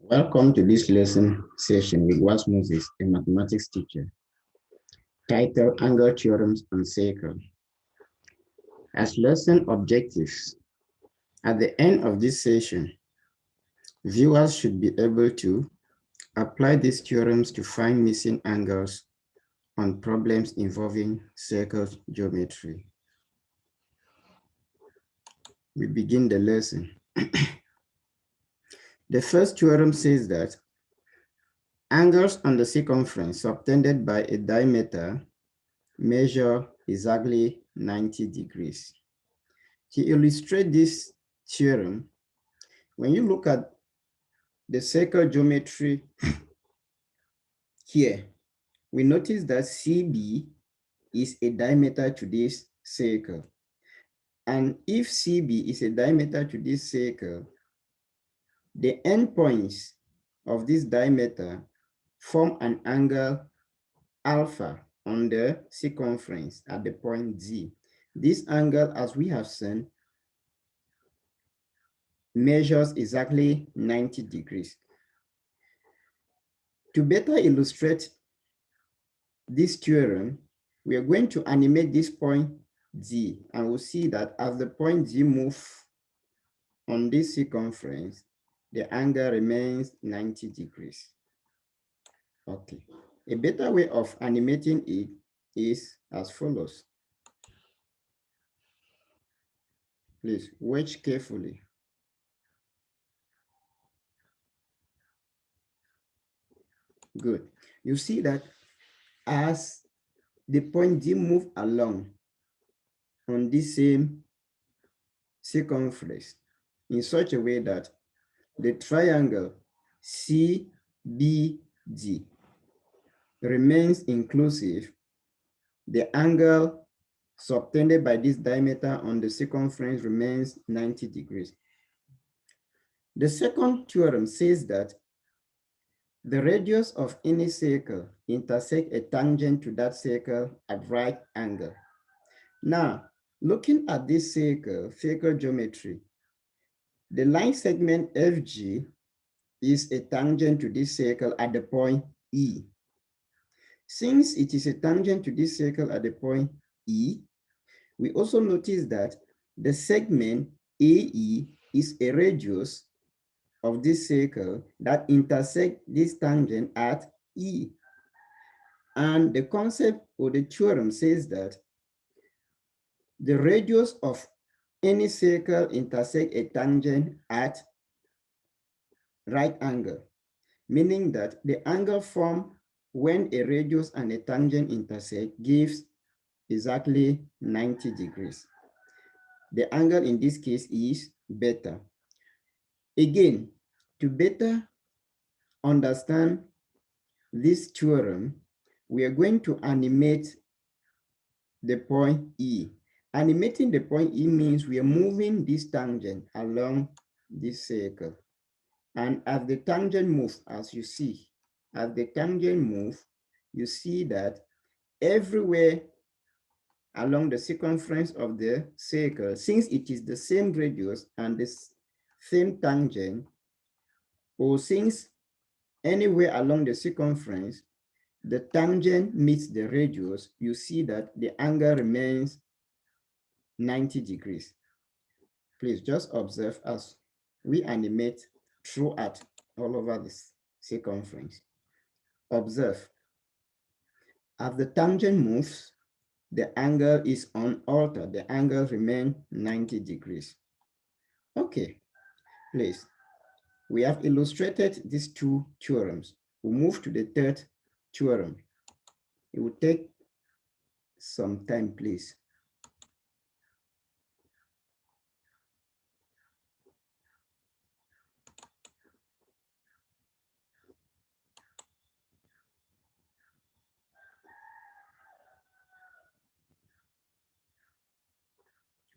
Welcome to this lesson session with Whass, a mathematics teacher, titled Angle Theorems and Circle. As lesson objectives, at the end of this session, viewers should be able to apply these theorems to find missing angles on problems involving circle geometry. We begin the lesson. The first theorem says that angles on the circumference subtended by a diameter measure exactly 90 degrees. To illustrate this theorem, when you look at the circle geometry here, we notice that CB is a diameter to this circle. And if CB is a diameter to this circle, the endpoints of this diameter form an angle alpha on the circumference at the point Z. This angle, as we have seen, measures exactly 90 degrees. To better illustrate this theorem, we are going to animate this point Z, and we'll see that as the point Z moves on this circumference, the angle remains 90 degrees. Okay. A better way of animating it is as follows. Please watch carefully. Good. You see that as the point D move along on this same circumference in such a way that the triangle CBD remains inclusive, the angle subtended by this diameter on the circumference remains 90 degrees. The second theorem says that the radius of any circle intersects a tangent to that circle at right angle. Now, looking at this circle geometry, the line segment FG is a tangent to this circle at the point E. Since it is a tangent to this circle at the point E, we also notice that the segment AE is a radius of this circle that intersects this tangent at E. And the concept or the theorem says that the radius of any circle intersects a tangent at right angle, meaning that the angle formed when a radius and a tangent intersect gives exactly 90 degrees. The angle in this case is beta. Again, to better understand this theorem, we are going to animate the point E. Animating the point E means we are moving this tangent along this circle. And as the tangent moves, as you see, as the tangent moves, you see that everywhere along the circumference of the circle, since it is the same radius and the same tangent, or since anywhere along the circumference, the tangent meets the radius, you see that the angle remains 90 degrees. Please just observe as we animate throughout all over this circumference. Observe. As the tangent moves, the angle is unaltered. The angle remains 90 degrees. Okay, please. We have illustrated these two theorems. We'll move to the third theorem. It will take some time, please.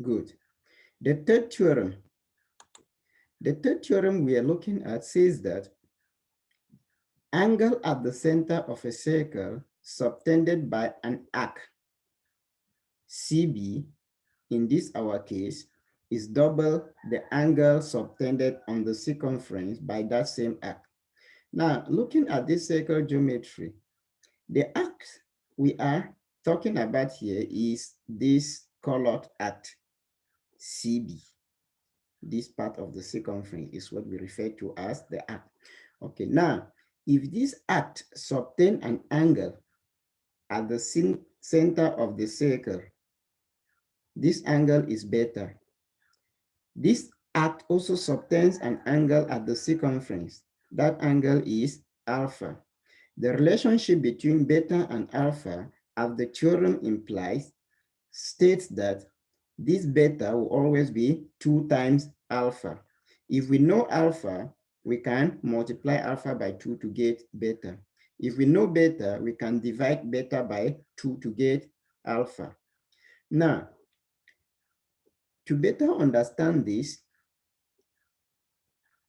Good. The third theorem we are looking at says that angle at the center of a circle subtended by an arc CB, in this our case, is double the angle subtended on the circumference by that same arc. Now, looking at this circle geometry, the arc we are talking about here is this colored arc, CB. This part of the circumference is what we refer to as the arc. Okay, now, if this arc subtend an angle at the center of the circle, this angle is beta. This arc also subtends an angle at the circumference. That angle is alpha. The relationship between beta and alpha, as the theorem implies, states that this beta will always be 2 times alpha. If we know alpha, we can multiply alpha by 2 to get beta. If we know beta, we can divide beta by 2 to get alpha. Now, to better understand this,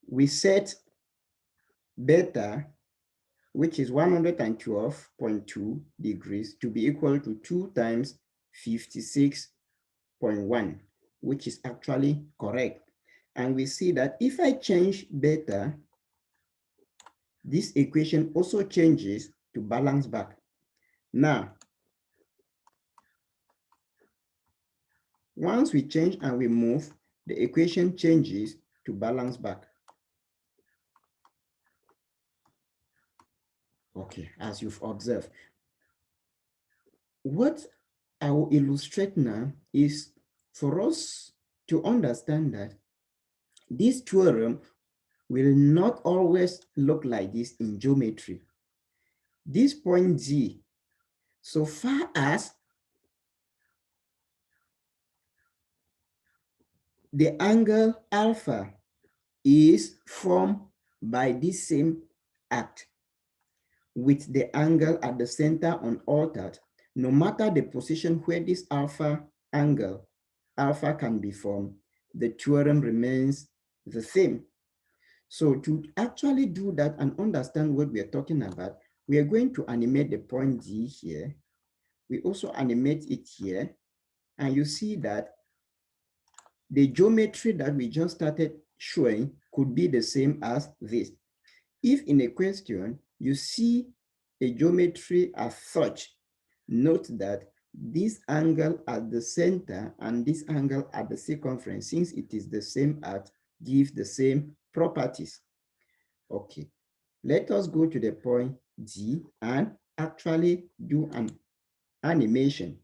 we set beta, which is 112.2 degrees, to be equal to 2 times 56.1, which is actually correct. And we see that if I change beta, this equation also changes to balance back. Now, once we change and we move, the equation changes to balance back. Okay, as you've observed. What I will illustrate now is for us to understand that this theorem will not always look like this in geometry. This point G, so far as the angle alpha is formed by this same arc with the angle at the center unaltered, no matter the position where this alpha can be formed, the theorem remains the same. So to actually do that and understand what we are talking about, we are going to animate the point D here. We also animate it here. And you see that the geometry that we just started showing could be the same as this. If in a question you see a geometry as such, note that this angle at the center and this angle at the circumference, since it is the same arc, give the same properties. Okay, let us go to the point G and actually do an animation.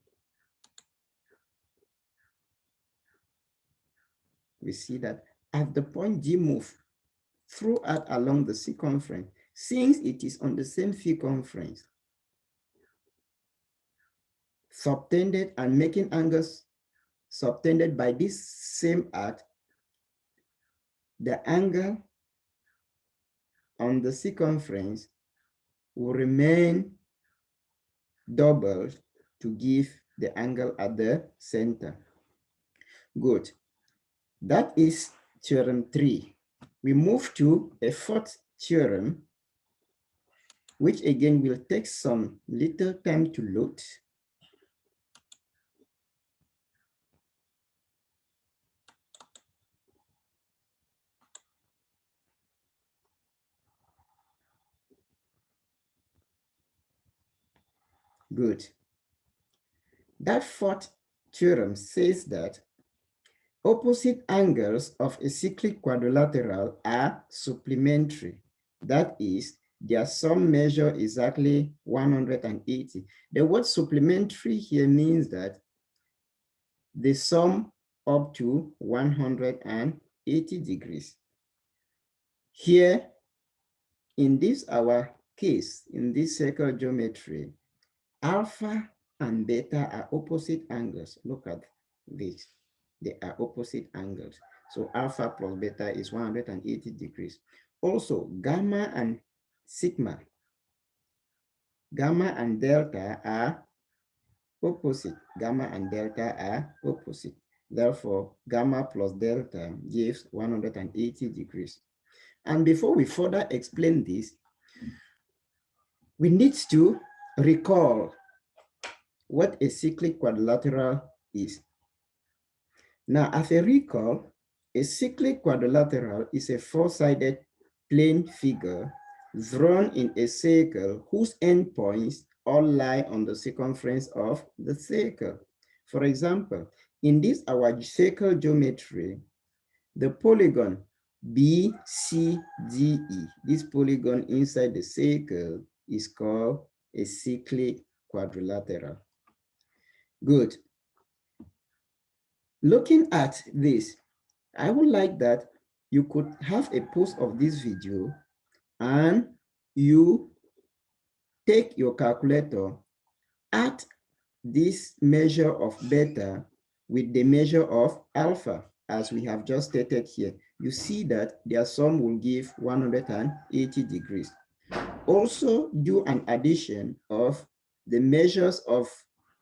We see that as the point G moves throughout along the circumference, since it is on the same circumference, subtended and making angles subtended by this same arc, the angle on the circumference will remain doubled to give the angle at the center. Good. That is theorem 3. We move to a fourth theorem, which again will take some little time to load. Good. That fourth theorem says that opposite angles of a cyclic quadrilateral are supplementary. That is, their sum measure exactly 180. The word supplementary here means that they sum up to 180 degrees. Here, in this our case, in this circle geometry, alpha and beta are opposite angles. Look at this. They are opposite angles. So alpha plus beta is 180 degrees. Also, gamma and sigma, gamma and delta are opposite. Gamma and delta are opposite. Therefore, gamma plus delta gives 180 degrees. And before we further explain this, we need to recall what a cyclic quadrilateral is. Now, as a recall, a cyclic quadrilateral is a four-sided plane figure drawn in a circle whose endpoints all lie on the circumference of the circle. For example, in this our circle geometry, the polygon BCDE, this polygon inside the circle is called a cyclic quadrilateral. Good. Looking at this, I would like that you could have a pause of this video and you take your calculator, add this measure of beta with the measure of alpha, as we have just stated here. You see that their sum will give 180 degrees. Also do an addition of the measures of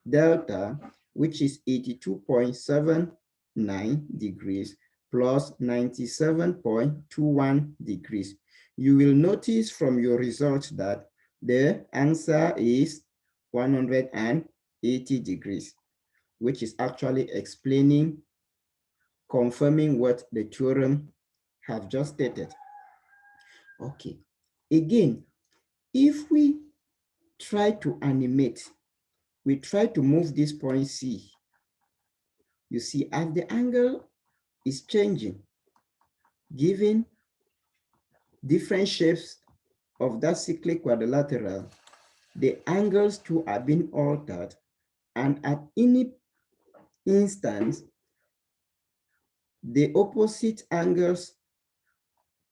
delta, which is 82.79 degrees plus 97.21 degrees. You will notice from your results that the answer is 180 degrees, which is actually explaining, confirming what the theorem have just stated. Okay, again, if we try to animate, we try to move this point C. You see, as the angle is changing, giving different shapes of that cyclic quadrilateral, the angles too are being altered, and at any instance, the opposite angles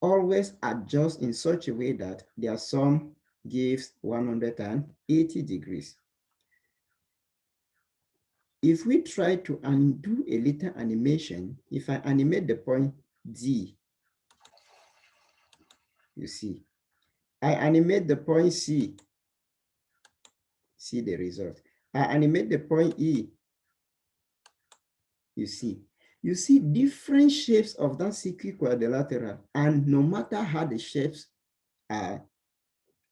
always adjust in such a way that their sum gives 180 degrees. If we try to undo a little animation, if I animate the point D, you see, I animate the point C, see the result. I animate the point E, you see. You see different shapes of that cyclic quadrilateral, and no matter how the shapes are,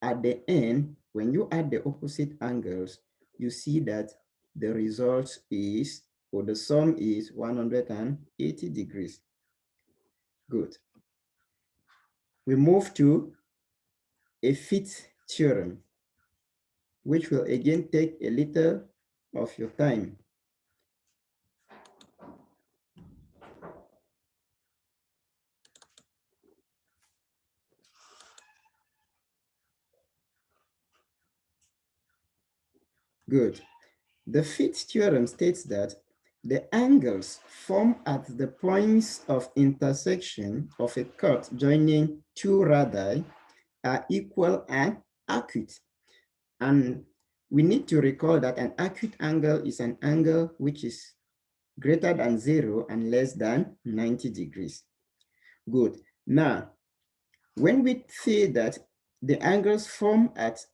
at the end, when you add the opposite angles, you see that the result is, or the sum is 180 degrees. Good. We move to a fifth theorem, which will again take a little of your time. Good. The fifth theorem states that the angles formed at the points of intersection of a chord joining two radii are equal and acute. And we need to recall that an acute angle is an angle which is greater than 0 and less than 90 degrees. Good. Now, when we say that the angles formed at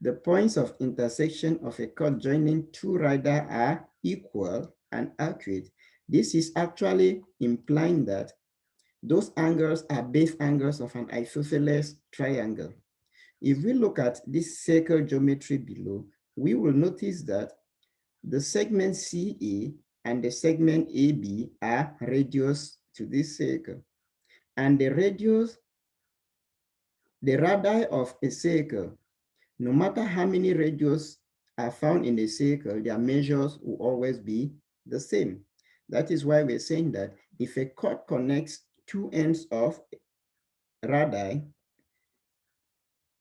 the points of intersection of a chord joining two radii are equal and accurate, this is actually implying that those angles are base angles of an isosceles triangle. If we look at this circle geometry below, we will notice that the segment CE and the segment AB are radius to this circle. And the radius, the radii of a circle, no matter how many radius are found in a circle, their measures will always be the same. That is why we're saying that if a chord connects two ends of radii,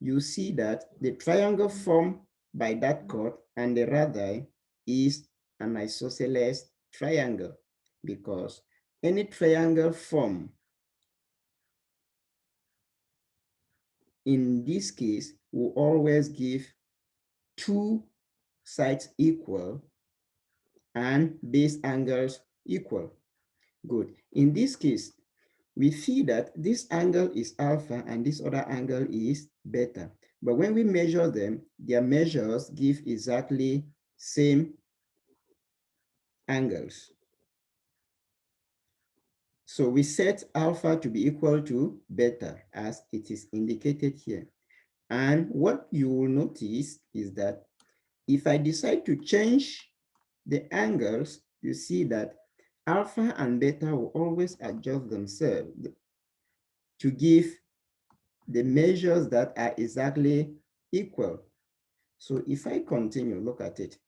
you see that the triangle formed by that chord and the radii is an isosceles triangle, because any triangle formed in this case will always give two sides equal and base angles equal. Good. In this case, we see that this angle is alpha and this other angle is beta. But when we measure them, their measures give exactly same angles. So we set alpha to be equal to beta as it is indicated here. And what you will notice is that if I decide to change the angles, you see that alpha and beta will always adjust themselves to give the measures that are exactly equal. So if I continue, look at it.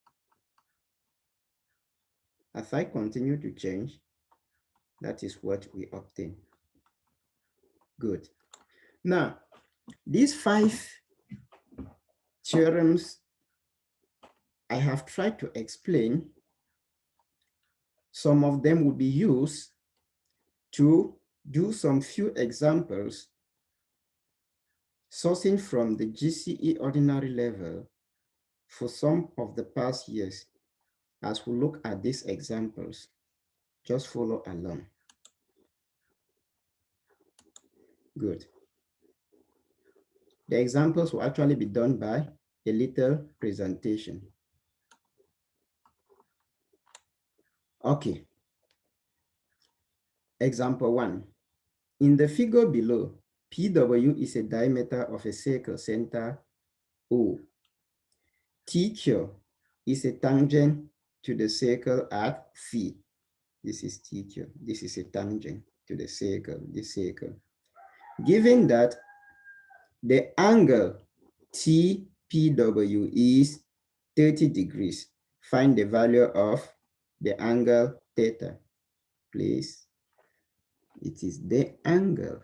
As I continue to change, that is what we obtain. Good. Now, these 5 theorems I have tried to explain. Some of them will be used to do some few examples sourcing from the GCE ordinary level for some of the past years. As we look at these examples, just follow along. Good. The examples will actually be done by a little presentation. Okay. Example 1. In the figure below, PW is a diameter of a circle center O. TQ is a tangent to the circle at C. This is TQ. This is a tangent to the circle, this circle. Given that the angle TPW is 30 degrees, find the value of the angle theta. Please, it is the angle.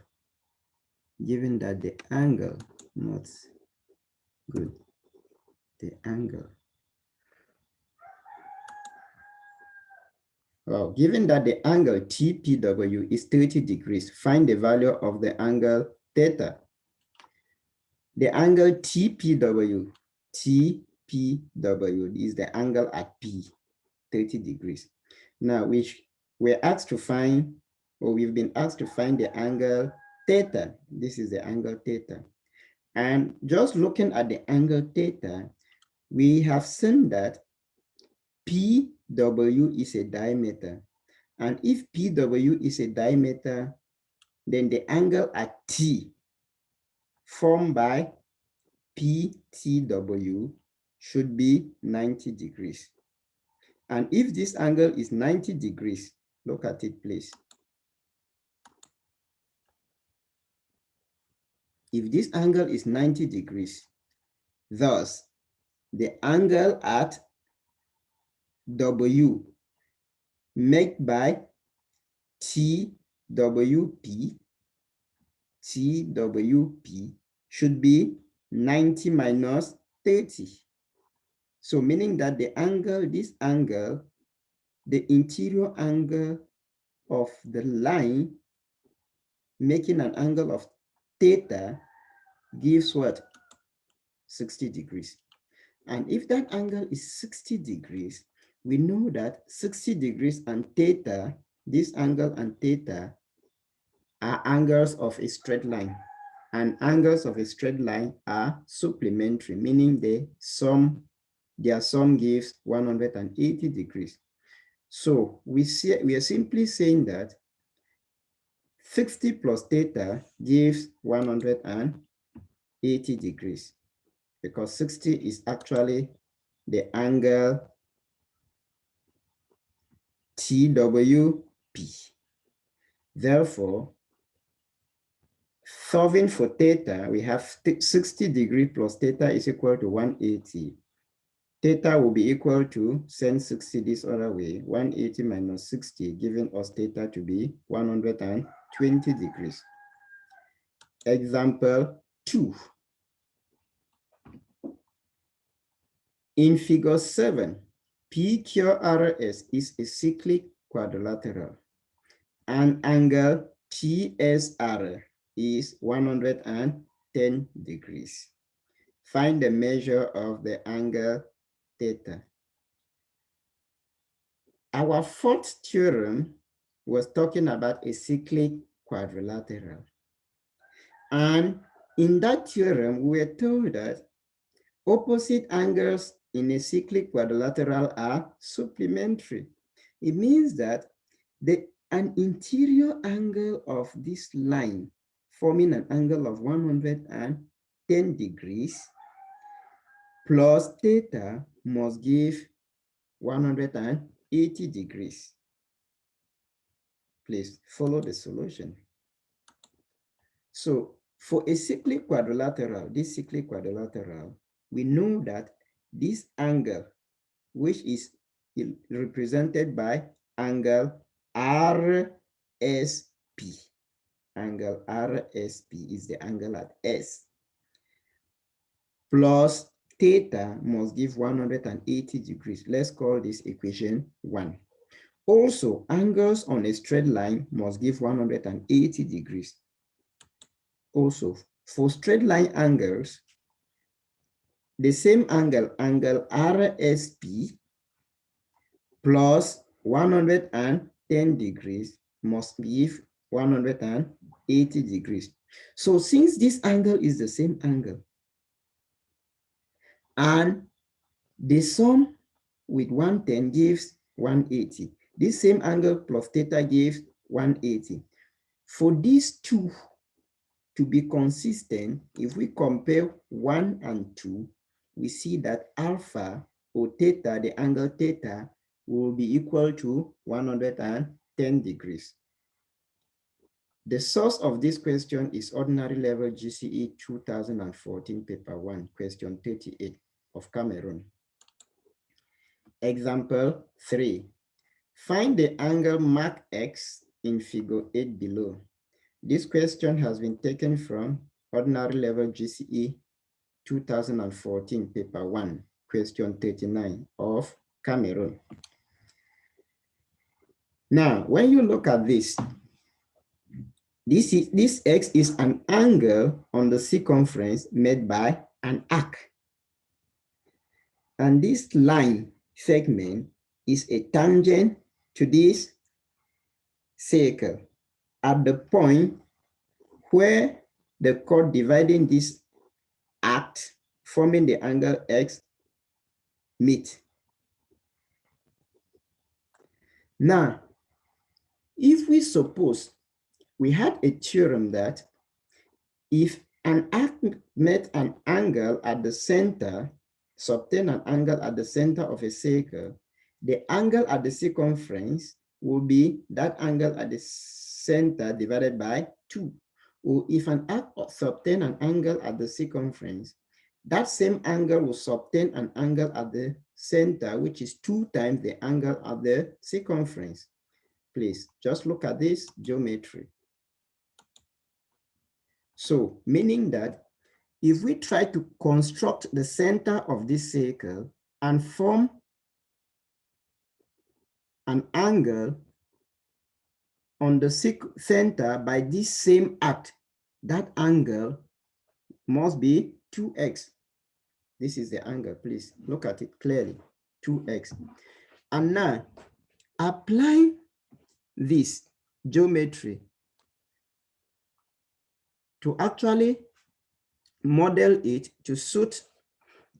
Given that the angle, not good, the angle. Well, given that the angle TPW is 30 degrees, find the value of the angle theta. The angle TPW is the angle at P, 30 degrees. Now, we're asked to find, or we've been asked to find the angle theta. This is the angle theta. And just looking at the angle theta, we have seen that PW is a diameter. And if PW is a diameter, then the angle at T formed by PTW should be 90 degrees. And if this angle is 90 degrees, look at it, please. If this angle is 90 degrees, thus the angle at W made by TWP should be 90 minus 30. So meaning that the angle, this angle, the interior angle of the line making an angle of theta gives what? 60 degrees. And if that angle is 60 degrees, we know that 60 degrees and theta, this angle and theta, are angles of a straight line. And angles of a straight line are supplementary, meaning their sum gives 180 degrees. So we are simply saying that 60 plus theta gives 180 degrees, because 60 is actually the angle TWP. Therefore, solving for theta, we have 60 degrees plus theta is equal to 180. Theta will be equal to, send 60 this other way, 180 minus 60, giving us theta to be 120 degrees. Example 2. In figure 7, PQRS is a cyclic quadrilateral, and angle TSR is 110 degrees. Find the measure of the angle theta. Our 4th theorem was talking about a cyclic quadrilateral. And in that theorem, we were told that opposite angles in a cyclic quadrilateral are supplementary. It means that an interior angle of this line forming an angle of 110 degrees plus theta must give 180 degrees. Please follow the solution. So For a cyclic quadrilateral, this cyclic quadrilateral, we know that this angle, which is represented by angle RSP, angle RSP is the angle at S, plus theta must give 180 degrees. Let's call this equation 1. Also, angles on a straight line must give 180 degrees. Also, for straight line angles, the same angle, angle RSP plus 110 degrees must give 180 degrees. So since this angle is the same angle, and the sum with 110 gives 180, this same angle plus theta gives 180. For these two to be consistent, if we compare 1 and 2, we see that alpha or theta, the angle theta, will be equal to 110 degrees. The source of this question is Ordinary Level GCE 2014, Paper 1, Question 38 of Cameroon. Example 3. Find the angle mark X in Figure 8 below. This question has been taken from Ordinary Level GCE 2014, Paper 1, Question 39 of Cameroon. Now, when you look at this X is an angle on the circumference made by an arc. And this line segment is a tangent to this circle at the point where the chord dividing this arc, forming the angle X, meet. Now, if we suppose we had a theorem that if an arc met an angle at the center, subtend an angle at the center of a circle, the angle at the circumference will be that angle at the center divided by 2. Or if an arc subtend an angle at the circumference, that same angle will subtend an angle at the center, which is 2 times the angle at the circumference. Please just look at this geometry. So, meaning that if we try to construct the center of this circle and form an angle on the center by this same arc, that angle must be 2x. This is the angle, please look at it clearly, 2x. And now, apply this geometry to actually model it to suit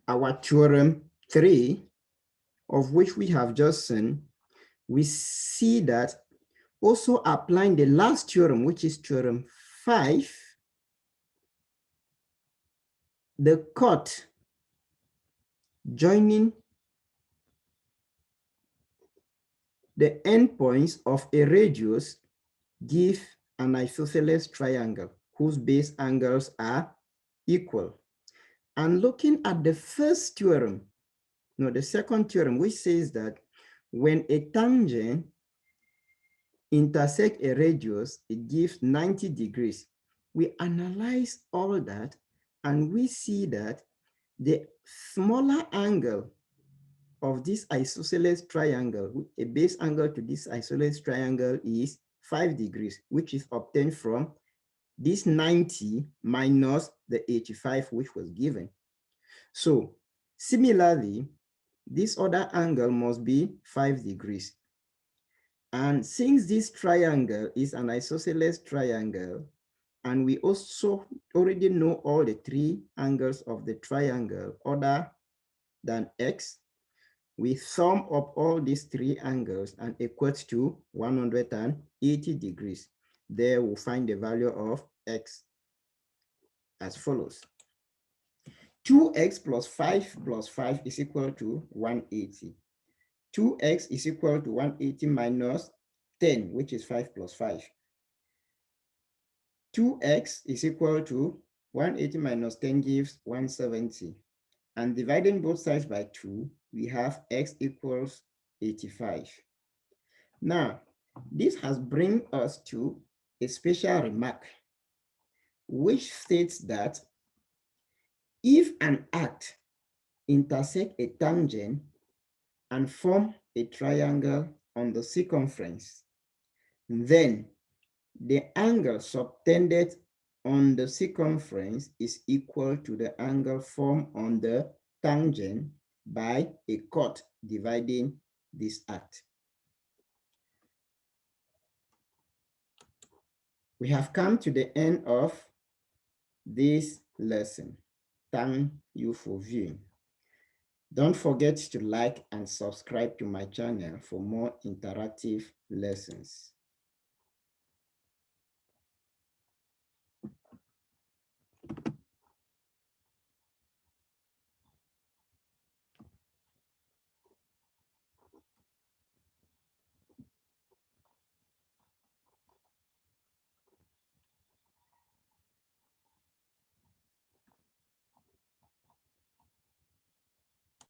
our theorem 3, of which we have just seen, we see that also applying the last theorem, which is theorem 5, the chord joining the endpoints of a radius give an isosceles triangle whose base angles are equal. And looking at the first theorem, no, the second theorem, which says that when a tangent intersects a radius, it gives 90 degrees. We analyze all that and we see that the smaller angle of this isosceles triangle, a base angle to this isosceles triangle is 5 degrees, which is obtained from this 90 minus the 85, which was given. So similarly, this other angle must be 5 degrees. And since this triangle is an isosceles triangle, and we also already know all the 3 angles of the triangle other than x, we sum up all these 3 angles and equates to 180 degrees. There we'll find the value of x as follows. 2x plus 5 is equal to 180. 2x is equal to 180 minus 10, which is 5 plus 5. 2x is equal to 180 minus 10 gives 170. And dividing both sides by 2, we have x equals 85. Now, this has bring us to a special remark, which states that if an arc intersect a tangent and form a triangle on the circumference, then the angle subtended on the circumference is equal to the angle formed on the tangent by a chord dividing this arc. We have come to the end of this lesson. Thank you for viewing. Don't forget to like and subscribe to my channel for more interactive lessons.